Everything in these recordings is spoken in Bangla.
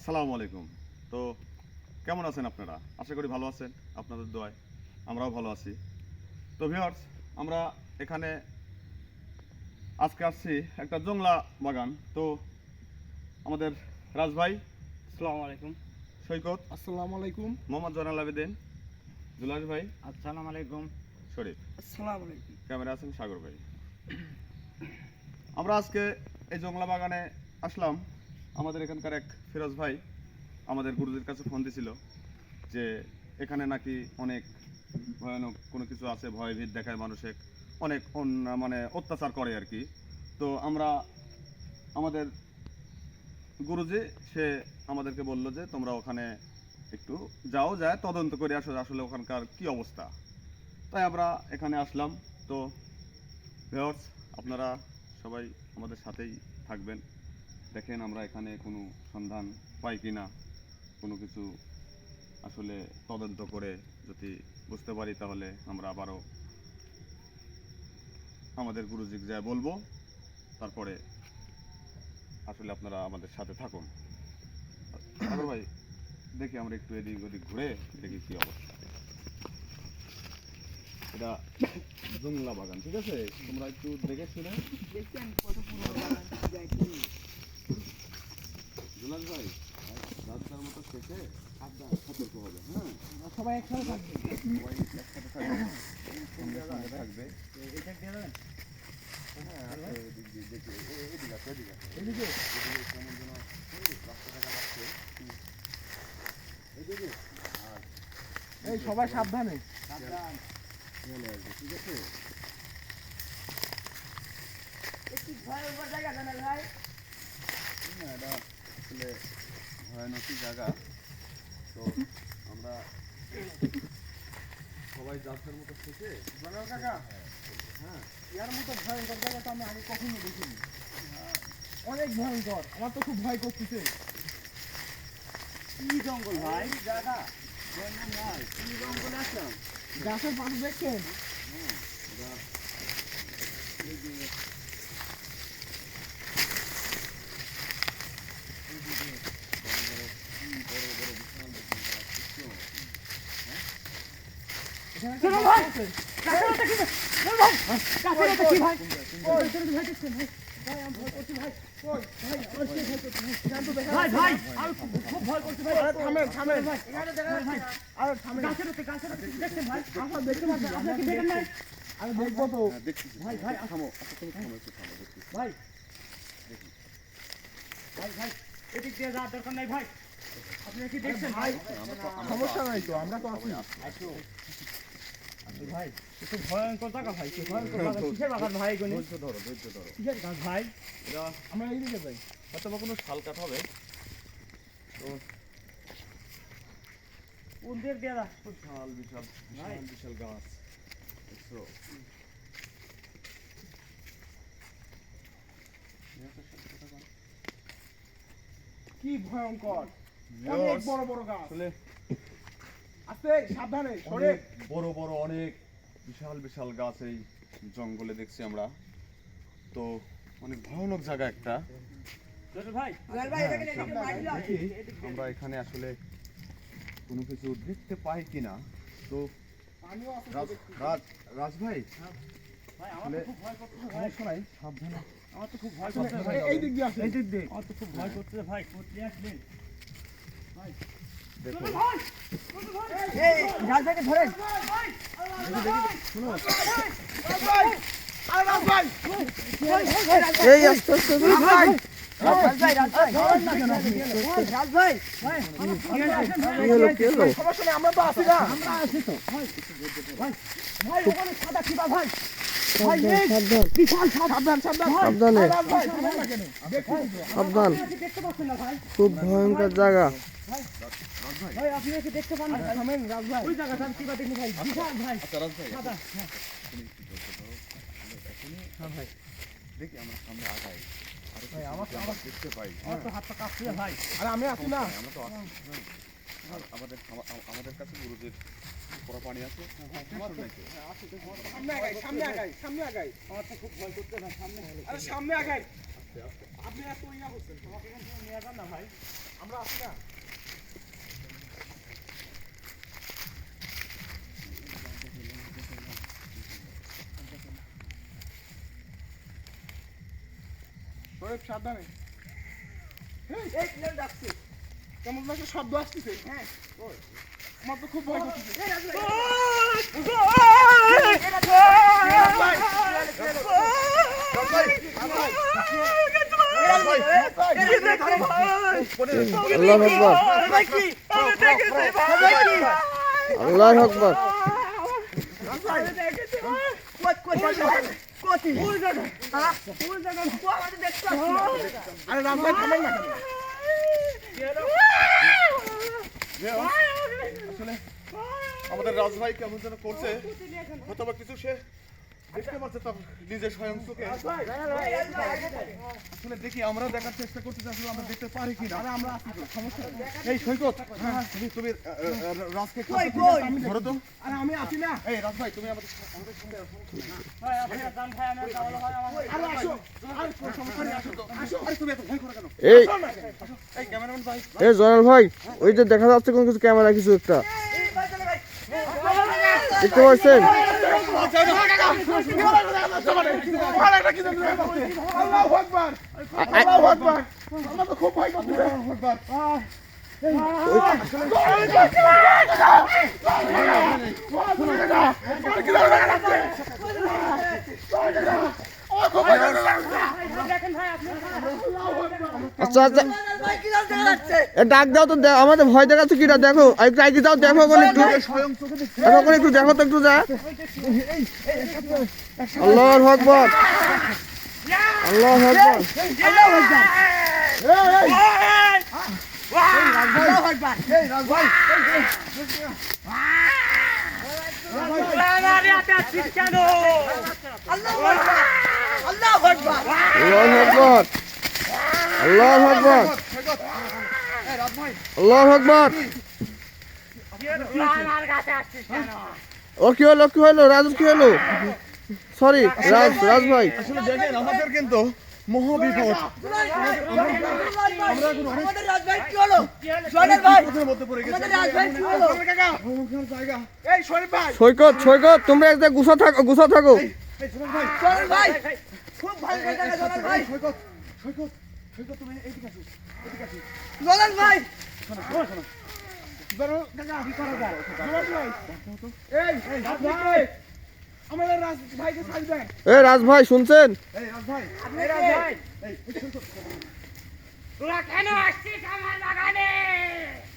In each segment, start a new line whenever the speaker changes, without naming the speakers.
আসসালামু আলাইকুম। তো কেমন আছেন আপনারা? আশা করি ভালো আছেন। আপনাদের দোয়ায় আমরাও ভালো আছি। তো ভিউয়ার্স, আমরা এখানে আজকে আসছি একটা জংলা বাগান। তো আমাদের রাজ ভাই,
আসসালামু আলাইকুম।
সৈকত,
আসসালামু আলাইকুম।
মোহাম্মদ জয়নাল আবেদিন, জুলাস ভাই,
আসসালামু আলাইকুম।
শরীফ,
আসসালামু আলাইকুম।
ক্যামেরা আছেন সাগর ভাই। আমরা আজকে এই জংলা বাগানে আসলাম। আমাদের এখানকার এক ফিরোজ ভাই আমাদের গুরুজির কাছে ফোন দিছিল যে এখানে নাকি অনেক ভয়ানক কোনো কিছু আছে, ভয়ভীত দেখায় মানুষে, অনেক মানে অত্যাচার করে আর কি। তো আমরা আমাদের গুরুজি সে আমাদেরকে বলল যে তোমরা ওখানে একটু যাও, যায় তদন্ত করে আসো আসলে ওখানকার কি অবস্থা। তাই আমরা এখানে আসলাম। তো ভিউয়ার্স, আপনারা সবাই আমাদের সাথেই থাকবেন, দেখেন আমরা এখানে কোনো সন্ধান পাই কি না, কোনো কিছু আসলে তদন্ত করে যদি বুঝতে পারি তাহলে আমরা আবারও আমাদের গুরুজিকে যা বলবো। তারপরে আসলে আপনারা আমাদের সাথে থাকুন। সাগর ভাই, দেখি আমরা একটু এদিক ওদিক ঘুরে দেখি কি অবস্থা। এটা জংলা বাগান, ঠিক আছে? তোমরা একটু দেখে শুনে জুলাস ভাই রাস্তার মতো শেষে সতর্ক হবে। হ্যাঁ,
সবাই একসাথে থাকবে।
সবাই একসাথে থাকবে, সঙ্গে থাকবে। হ্যাঁ, এদিক দিয়ে দেখি, এদিক আছে, এদিক আছে, এদিকে কেমন যেন রাস্তা দেখা যাচ্ছে। এদিকে আর
এই সবাই সাবধানে।
চলে আসবে, ঠিক আছে? হ্যাঁ, এটা আসলে ভয়ানকই জায়গা। তো আমরা সবাই যাত্রার মতো থেকে
জনাল কাকা,
হ্যাঁ
ইয়ার মতো ভয়ঙ্কর জায়গা তো আমি আগে কখনো দেখিনি। অনেক ভয়ঙ্কর, আমার তো খুব ভয় করতেছে।
কি জঙ্গল ভাই?
জায়গা
কি জঙ্গলে আসলাম?
গাছের পাশে দেখছেন? এখানে একটা গাছ আছে। থামেন, থামেন। আরে থামেন। আমি দেখবো তো।
দেখছি
ভাই, ভাই,
থামো, আচ্ছা তুমি থামো, একটু থামো, দেখছি।
ভাই ভাই এদিক দিয়ে যাওয়ার দরকার নাই ভাই। আপনি কি দেখছেন ভাই?
সমস্যা নাই তো, আমরা তো আছি।
ভাই একটু ভয়ঙ্কর জায়গা ভাই, কি ভয়ঙ্কর জায়গা। কিসের বাগান ভাই এগুলো?
ধৈর্য ধরো।
কিসের গাছ ভাই?
এটা
আমরা এইদিকে যাই।
হয়তো বা কোনো শাল কাঠ হবে। তো
কোন দিক দিয়ে যা?
বিশাল বিশাল
ভাই।
বিশাল বিশাল গাছ দেখছো?
কি ভয়ঙ্কর, অনেক বড় বড় গাছ।
আসলে
আস্তে, সাবধানে সরে।
অনেক বড় বড় অনেক বিশাল বিশাল গাছ এই জঙ্গলে দেখছি আমরা। তো অনেক ভয়ানক জায়গা একটা।
ভাই
দেখি আমরা এখানে আসলে কোনো কিছু দেখতে পাই কিনা। তো
আমিও আছি তো
রাজ
দেখছি।
রাজ রাজ ভাই,
ভাই আমার তো খুব ভয় করতেছে ভাই।
সমস্যা নাই, সাবধানে।
আমার তো খুব ভয় করতেছে ভাই।
এই দিক দিয়ে আসেন।
এই দিক দিয়ে আমার তো খুব ভয় করতেছে ভাই। কোথায় আসবেন?
দেখো
এই আস্তে আস্তে ভাই। সমস্যা নেই, আমরা তো আছি না। সাবধান, সাবধান।
সাবধানে।
ভাই, থামেন না কেন? দেখছি তো।
সাবধান,
দেখতে পাচ্ছেন না ভাই?
খুব ভয়ঙ্কর জায়গা।
ভাই আপনি কি দেখতে পান না?
থামেন, রাজ ভাই।
ওই জায়গাটা আমি কিবা দেখি ভাই। বিশাল ভাই।
আচ্ছা রাজ ভাই,
সাদা।
তুমি একটু ধৈর্য ধরো। আমরা এখনই
ভাই
দেখি আমরা সামনে আগাই। আর
ভাই, আমার তো
আমরা দেখতে পাই।
আমার তো হাতটা কাঁপছে ভাই।
আরে আমি আছি না।
আমরা তো আছি, হ্যাঁ। আর আমাদের কাছে গুরুজির পরা পানি আছে। সমস্যা নাই তো।
সামনে আগাই, সামনে আগাই, সামনে আগাই।
আমার তো খুব ভয় করতে ভাই। সামনে
আরে সামনে আগাই। আপনি এত ইয়া করছেন।
আমাকে কিন্তু নিয়ে যান না ভাই।
আমরা আছি না শরীফ সাবধানে এই প্লেন যাচ্ছে কেমন একটা শব্দ আসতেছে হ্যাঁ আমার তো খুব ভয় করতেছে
আল্লাহু আকবার
আরে রাম ভাই থামেন না
আসলে আমাদের রাজ ভাই কেমন যেন করছে হয়তো বা কিছু সে দেখতে পাচ্ছে তার নিজের স্বয়ং চোখে আসলে দেখি আমরা দেখার চেষ্টা করতেছি আসলে আমরা দেখতে পারি কিনা
আমরা আসি তো, সমস্যা নেই।
এই সৈকত তুমি রাজকে ধরো তো
আরে আমি আছি না
এই রাজ ভাই তুমি আমাদের সঙ্গে আসো।
ভাই আপনারা যান ভাই আমরা যাওয়ালো হয় আমার
আরে আসো আরে কোনো সমস্যা নেই আসো তো আসো
আরে তুমি এত ভয় করো কেন
এই
এই ক্যামেরাম্যান ভাই
এই জয়নাল ভাই ওই যে দেখা যাচ্ছে কোন কিছু ক্যামেরা কিছু একটা দেখতে পাচ্ছেন
আল্লাহু আকবার আল্লাহু আকবার আমরা তো খুব ভয় করতেছি আল্লাহু আকবার
দেখেন ভাই আপনি
আচ্ছা আচ্ছা এ ডাক দাও তো আমাদের ভয় দেখাচ্ছে কিনা দেখো একটু আগে যাও দেখো কোন একটু দেখো কোন একটু দেখো তো একটু যা আল্লাহু আকবার আল্লাহু আকবার
আমারে আটা কেন
আল্লাহু আকবার আল্লাহু আকবার আল্লাহু আকবার
আমার কাছে আসছিস কেন
ও কি হলো রাজু কি হলো সরি রাজ ভাই
আসলে দেখেন আমাদের কিন্তু মহাবিপদ
আমাদের রাজভাই কি হলো জয়নাল ভাই
বিপদের মধ্যে পড়ে গেছে
আমাদের রাজভাই কি হলো
ভয়ঙ্কর জায়গা
এই শরীফ ভাই
সৈকত তোমরা একটা গুছা থাকো
এই সুমন ভাই
জয়নাল ভাই খুব ভালো জায়গা জয়নাল ভাই
সৈকত তুমি এইদিকে আসো
জয়নাল ভাই
ধরো কাকা কি করা যায় জয়নাল ভাই এই রাজ ভাই আমাদের রাজ ভাইকে ছাড় দেন
এ রাজ ভাই শুনছেন
এই রাজ ভাই
আপনি ভাই
এই সৈকত
তোরা কেন আসছিস আমার বাগানে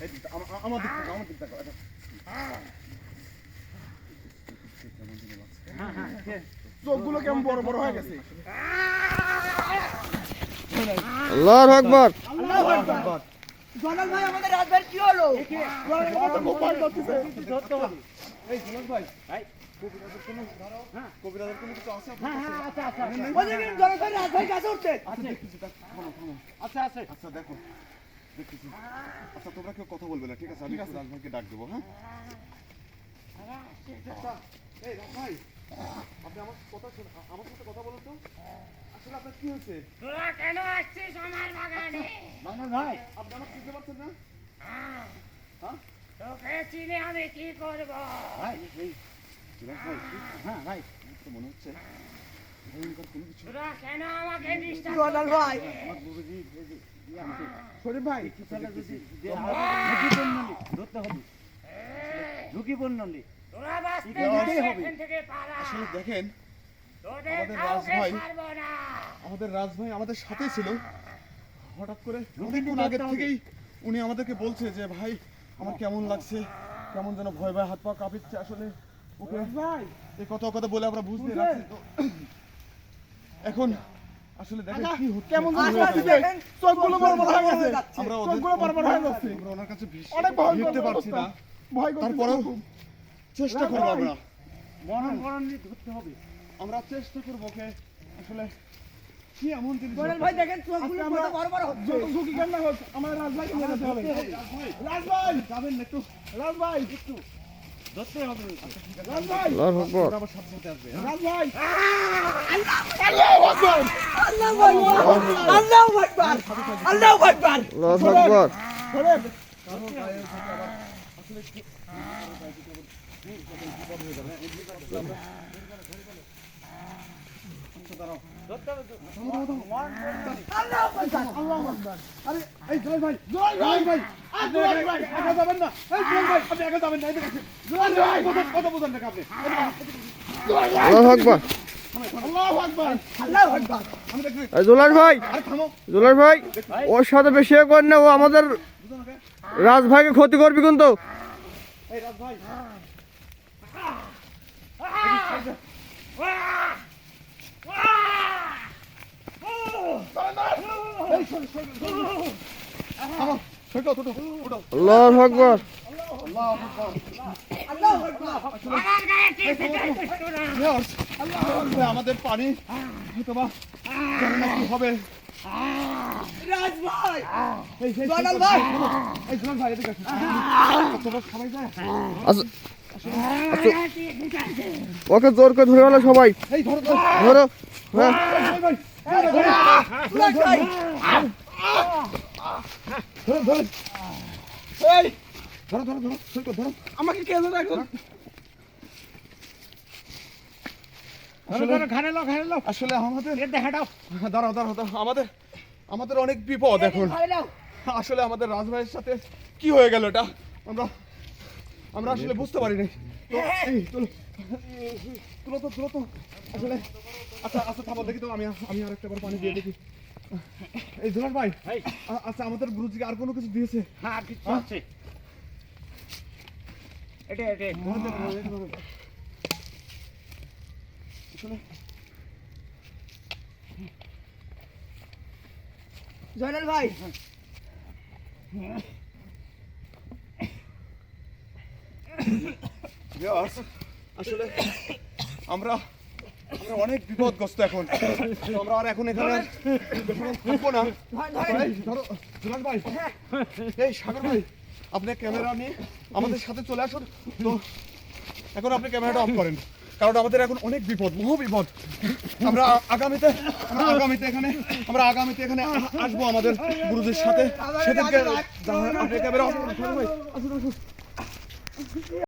এই আমার দিক থেকে এটা
চোখগুলো কেমন বড় বড় হয়ে গেছে
আল্লাহু আকবার
আল্লাহু আকবার
জয়নাল ভাই আমাদের রাজভাই কি হলো
আমার তো খুব ভয় করতেছে
এই সুমন ভাই কবিরাজের কোনো কিছু আছে আপনার কাছে?
ওদিকে জয়নাল ভাই রাজভাই কাছে উঠতে
আচ্ছা আচ্ছা
আচ্ছা দেখো দেখতেছি আচ্ছা তোমরা কেউ কথা বলবে না ঠিক আছে আমি একটু রাজ ভাইকে ডাক দেবো হ্যাঁ এই রাজ ভাই আপনি আমার সাথে কথা বলুন তো আসলে আপনার কি হয়েছে
তোরা কেন আসছিস আমার বাগানে
ভাই
আপনি আমার চিনতে পারছেন না
তোকে চিনে আমি কি করব
ভাই হ্যাঁ ভাই তো মনে হচ্ছে ভয়ঙ্কর কোনো কিছু
তোরা কেন আমাকে ডিস্টার্ব
জয়নাল ভাই
শরীফ ভাই
তোরা বাঁচতে
এটাই
চাস,
হবে।
এখান থেকে পালা
আসলে দেখেন
তোদের
আমাদের
কাউকে
রাজভাই-
ছাড়বো না
আমাদের রাজ ভাই আমাদের সাথে ছিল হঠাৎ করে অনেকক্ষণ আগে থেকেই উনি আমাদেরকে বলছে যে ভাই আমার কেমন লাগছে কেমন যেন ভয় ভয় হাত পা কাঁপিচ্ছে আসলে ওকে
ভাই
এই কথা বলে আমরা বুঝতে রাখছি তো এখন আসলে দেখেন কি হচ্ছে
কেমন
কি
যেন
হয়েছে।
লাগছে চোখগুলো বড় বড় হয়ে গেছে
আমরা
চোখগুলো বড় বড় হয়ে যাচ্ছে
আমরা ওনার কাছে
অনেক ভয়
ভিড়তে পারছি না
ভয় করতেছে
তারপরেও
খুব।
চেষ্টা করবো আমরা
মরণ ধরতে হবে
আমরা চেষ্টা করবো ওকে আসলে কি এমন জিনিস
জয়নাল ভাই দেখেন চোখগুলো
আজকে আমরা-
কত বড় বড় হচ্ছে
যত ঝুঁকি কেন না হোক আমার রাজভাইকে নিয়ে যেতে হবে রাজভাই
যাবেন না একটু
রাজভাই একটু ধরতে হবে রাজভাই
আল্লাহু আকবার
আবার সাথে সাথে আসবে
রাজভাই
আল্লাহু আকবার আল্লাহু আকবার আল্লাহু আকবার
আল্লাহু আকবার
এই জয় ভাই জয় ভাই জয় ভাই একা যাবেন না এই জয় ভাই আপনি একা যাবেন না এই দেখেন জয় ভাই কথা বলেন না আপনি
আল্লাহু আকবার।
আল্লাহু আকবার
আল্লাহু আকবার।
আমি দেখি
এই জুলাস ভাই,
আরে থামো
জুলাস ভাই, ওর সাথে বেশি এ করেন না, ও আমাদের রাজ ভাইকে ক্ষতি করবি কিন্তু।
এই রাজ ভাই
আল্লাহু আকবার।
আল্লাহু আকবার।
আমাদের পানি হয়তোবা জানি না কি হবে
রাজ ভাই,
এই সেই
জয়নাল ভাই।
এই জয়নাল ভাই এদিকে আসুন তোমরা সবাই যায়
আচ্ছা, ওকে জোর করে ধরে গেল সবাই,
এই ধরো ধরো
ধরো। হ্যাঁ,
জয় ভাই
জুলাস ভাই।
ধরো ধরো এই ধরো ধরো ধরো সৈকত ধরো আমাকে কে ধরো এখন আসলে আমাদের দাঁড়াও দাঁড়াও দাঁড়াও আমাদের অনেক বিপদ এখন
ভাই নাও।
আসলে আমাদের রাজ ভাইয়ের সাথে কি হয়ে গেল এটা আমরা আসলে বুঝতে পারিনি তো এই তুলো তো আসলে আচ্ছা আচ্ছা থামো দেখি তো আমি আর একটা বার পানি দিয়ে দেখি এই জোনাল ভাই আচ্ছা আমাদের গুরুজিকে আর কোনো কিছু দিয়েছে
হ্যাঁ আর কিছু আছে এটা
আসলে
জয়নাল ভাই,
ভিউয়ার্স, আসলে আমরা অনেক বিপদগ্রস্ত এখন তো আমরা আর এখন এখানে বেশিক্ষণ থাকবো না এই ধরো জুলাল ভাই এই সাগর ভাই আপনি ক্যামেরা নিয়ে আমাদের সাথে চলে আসুন তো এখন আপনি ক্যামেরাটা অফ করেন কারণ আমাদের এখন অনেক বিপদ মহা বিপদ আমরা আগামীতে এখানে আসবো আমাদের গুরুদের সাথে সেদিনকে আপনি ক্যামেরা অফ করুন সাগর ভাই আসুন